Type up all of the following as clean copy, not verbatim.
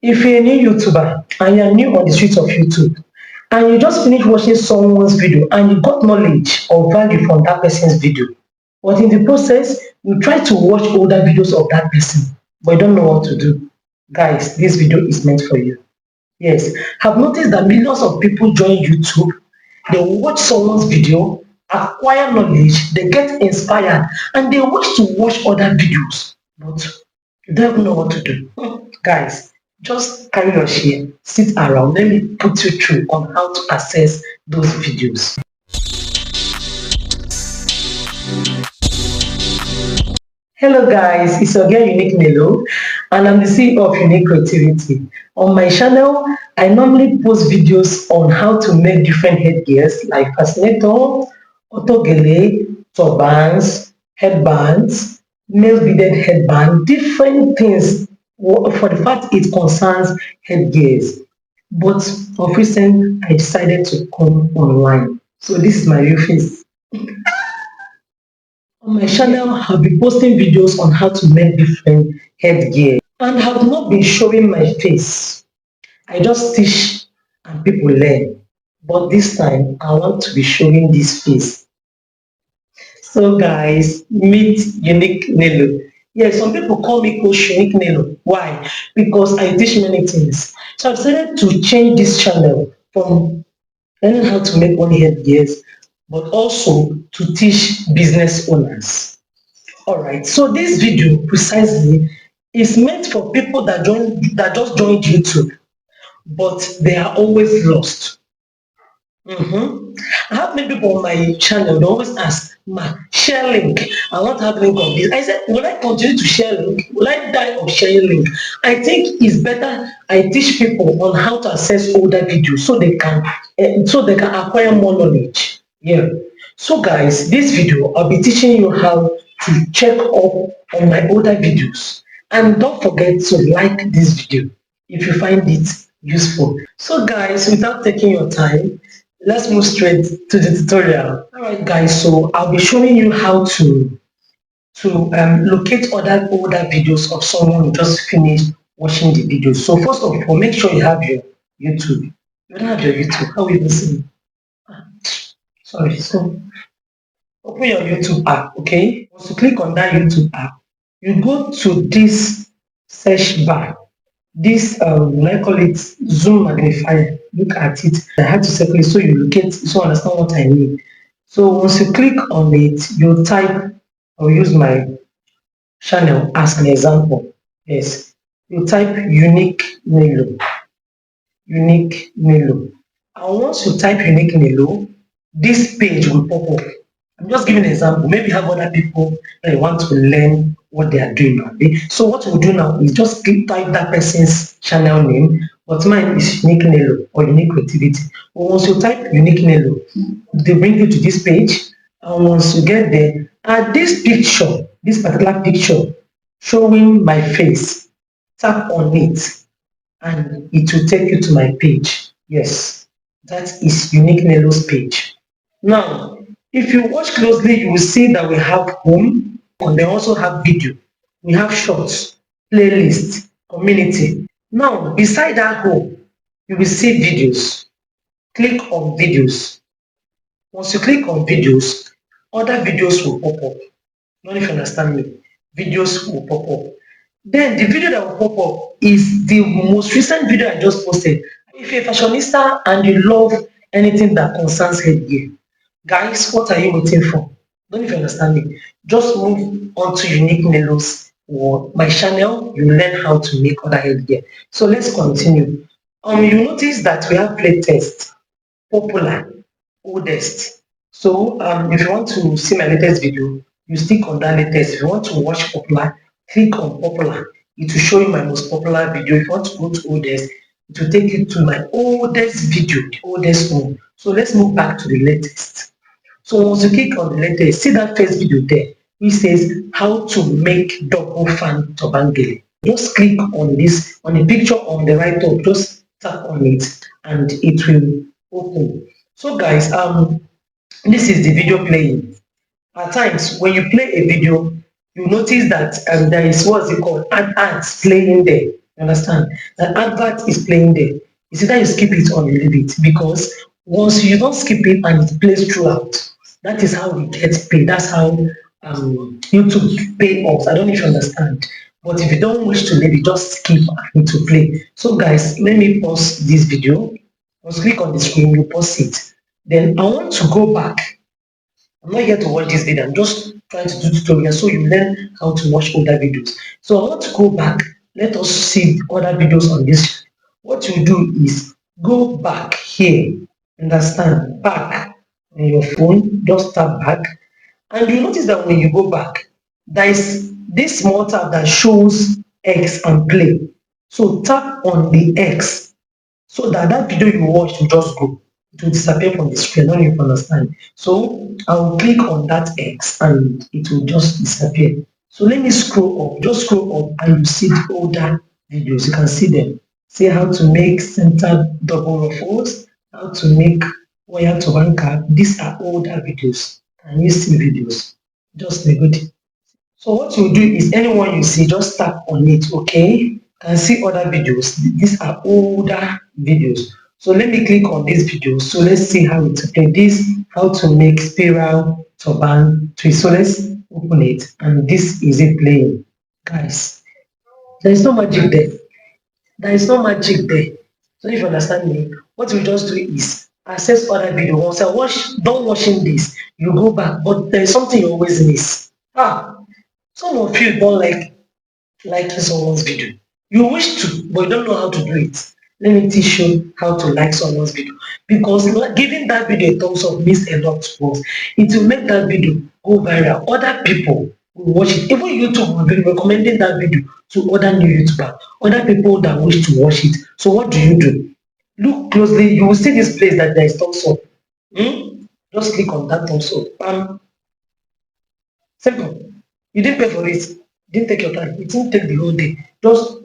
If you're a new YouTuber and you're new on the streets of YouTube and you just finished watching someone's video and you got knowledge or value from that person's video, but in the process, you try to watch older videos of that person, but you don't know what to do, guys, this video is meant for you. Yes, I've noticed that millions of people join YouTube, they watch someone's video, acquire knowledge, they get inspired, and they wish to watch other videos, but you don't even know what to do. Guys, just carry your share, sit around, let me put you through on how to access those videos. Hello guys, it's your girl Unique Melo and I'm the CEO of Unique Creativity. On my channel, I normally post videos on how to make different headgears like fascinator, otogele, turbans, headbands, male beaded headband, different things for the fact it concerns headgears. But of recent, I decided to come online. So this is my real face. On my channel, I'll be posting videos on how to make different headgear and have not been showing my face. I just teach and people learn. But this time, I want to be showing this face. So guys, meet Unique Nelo. Yes, some people call me Coach Unique Nelo. Why? Because I teach many things. So I've decided to change this channel from learning how to make only headgears, but also to teach business owners. Alright, so this video precisely is meant for people that just joined YouTube, but they are always lost. I have many people on my channel, they always ask, Ma, share link. I want to have link of this. I said, will I continue to share link? Will I die of sharing link? I think it's better I teach people on how to access older videos so they can acquire more knowledge. Yeah. So guys, this video I'll be teaching you how to check up on my older videos. And don't forget to like this video if you find it useful. So guys, without taking your time, let's move straight to the tutorial. Alright guys, so I'll be showing you how to locate other older videos of someone who just finished watching the video. So first of all, make sure you have your YouTube. You don't have your YouTube, how will you see? Sorry, so open your YouTube app, okay? Once you click on that YouTube app, you go to this search bar. This I call it zoom magnifier. Look at it. I have to circle it so you locate, so understand what I mean. So once you click on it, you type, I'll use my channel as an example. Yes, you type Unique Melo. Unique Melo. And once you type Unique Melo, this page will pop up. I'm just giving an example. Maybe you have other people that want to learn what they are doing now. So what we'll do now is just type that person's channel name, but mine is Unique Nelo or Unique Creativity. But once you type Unique Nelo, they bring you to this page, and once you get there, at this picture, this particular picture showing my face, tap on it, and it will take you to my page. Yes, that is Unique Nelo's page. Now, if you watch closely, you will see that we have home and they also have video. We have shorts, playlist, community. Now, beside that home, you will see videos. Click on videos. Once you click on videos, other videos will pop up. Not if you understand me. Videos will pop up. Then the video that will pop up is the most recent video I just posted. If you're a fashionista and you love anything that concerns headgear, guys, what are you waiting for? Don't even understand me. Just move on to Unique Nelo's or my channel. You learn how to make other headgear. So let's continue. You notice that we have playtest, popular, oldest. So if you want to see my latest video, you stick on that latest. If you want to watch popular, click on popular. It will show you my most popular video. If you want to go to oldest, it will take you to my oldest video, the oldest one. So let's move back to the latest. So once you click on the latest, see that first video there, which says how to make double fan turban gele. Just click on this, on the picture on the right top, just tap on it and it will open. So guys, this is the video playing. At times, when you play a video, you notice that there is what's it called, ads playing there. You understand? The advert is playing there. It's either you skip it or you leave it, because once you don't skip it and it plays throughout, that is how we get paid. That's how YouTube pay us. I don't know if you understand. But if you don't wish to leave it, just skip and it will play. So guys, let me pause this video. Just click on the screen, you pause it. Then I want to go back. I'm not here to watch this video. I'm just trying to do tutorial so you learn how to watch older videos. So I want to go back. Let us see other videos on this. What you do is go back here. Understand? Back on your phone. Just tap back. And you notice that when you go back, there is this small tab that shows X and play. So tap on the X so that that video you watched will just go. It will disappear from the screen. I don't even understand. So I will click on that X and it will just disappear. So let me scroll up. Just scroll up and you see the older videos. You can see them. See how to make center double ruffles, how to make wire turban cap. These are older videos. Can you see videos? Just a good. So what you do is anyone you see, just tap on it, okay? You can see other videos. These are older videos. So let me click on this video. So let's see how to play this, how to make spiral turban twist. So let's open it. And this is it playing. Guys, there is no magic there. There is no magic there. So if you understand me, what we just do is access other video. Once I watch, don't watching this, you go back, but there is something you always miss. Some of you don't like someone's video. You wish to, but you don't know how to do it. Let me teach you how to like someone's video. Because giving that video a thumbs up means a lot to us. It will make that video go viral. Other people will watch it. Even YouTube will be recommending that video to other new YouTubers, other people that wish to watch it. So what do? Look closely, you will see this place that there is thumbs up. Just click on that thumbs up. Simple. You didn't pay for it. Didn't take your time. It didn't take the whole day. Just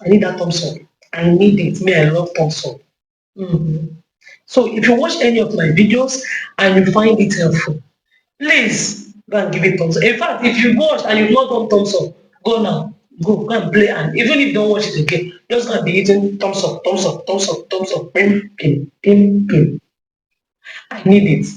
I need that thumbs up. I need it. Me, I love thumbs up. So if you watch any of my videos and you find it helpful, please go and give it thumbs up. In fact, if you watch and you've not done thumbs up, go now. Go and play, and even if you don't watch it again, just gonna be hitting thumbs up, thumbs up, thumbs up, thumbs up, pin, pin, pin, pin. I need it.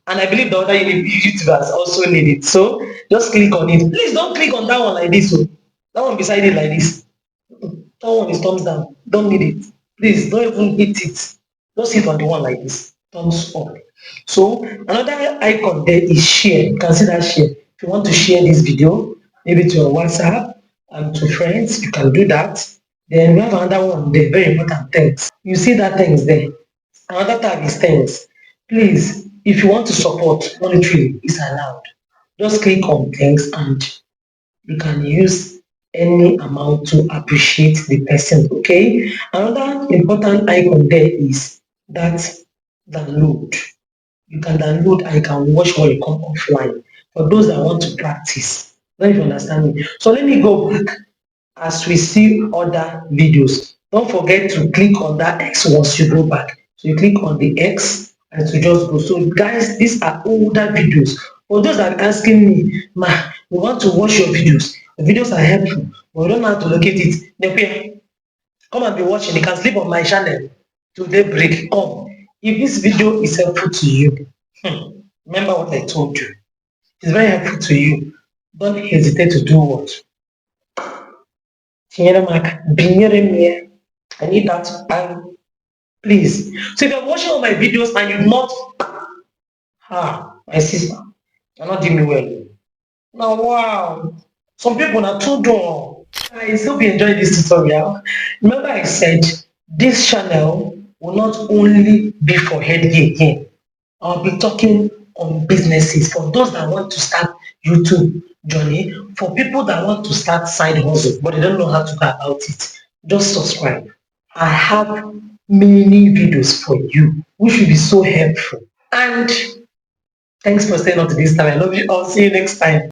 And I believe the other YouTubers also need it. So just click on it. Please don't click on that one like this. Oh. That one beside it like this. That one is thumbs down. Don't need it. Please don't even hit it. Just hit on the one like this. Thumbs up. So another icon there is share. You can see that share. If you want to share this video, maybe to your WhatsApp and to friends, you can do that. Then we have another one there, very important, thanks. You see that thanks there. Another tag is thanks. Please, if you want to support monetary, it's allowed. Just click on thanks and you can use any amount to appreciate the person, okay? Another important icon there is that download. You can download and you can watch while you come offline. For those that want to practice, I don't know if you understand me. So let me go back as we see other videos. Don't forget to click on that X once you go back. So you click on the X and to just go. So guys, these are older videos. For those that are asking me, we want to watch your videos. The videos are helpful, but we don't know how to locate it. Then come and be watching. You can sleep on my channel till daybreak. Come. If this video is helpful to you, remember what I told you. It's very helpful to you. Don't hesitate to do what? I need that. And please. So if you're watching all my videos and you're not, my sister, you're not doing me well. Now, wow. Some people are too dull. I hope you enjoyed this tutorial. Remember I said this channel will not only be for headgear again. I'll be talking on businesses for those that want to start YouTube journey, for people that want to start side hustle but they don't know how to go about it. Just subscribe. I have many videos for you which will be so helpful. And thanks for staying up to this time. I love you all. See you next time.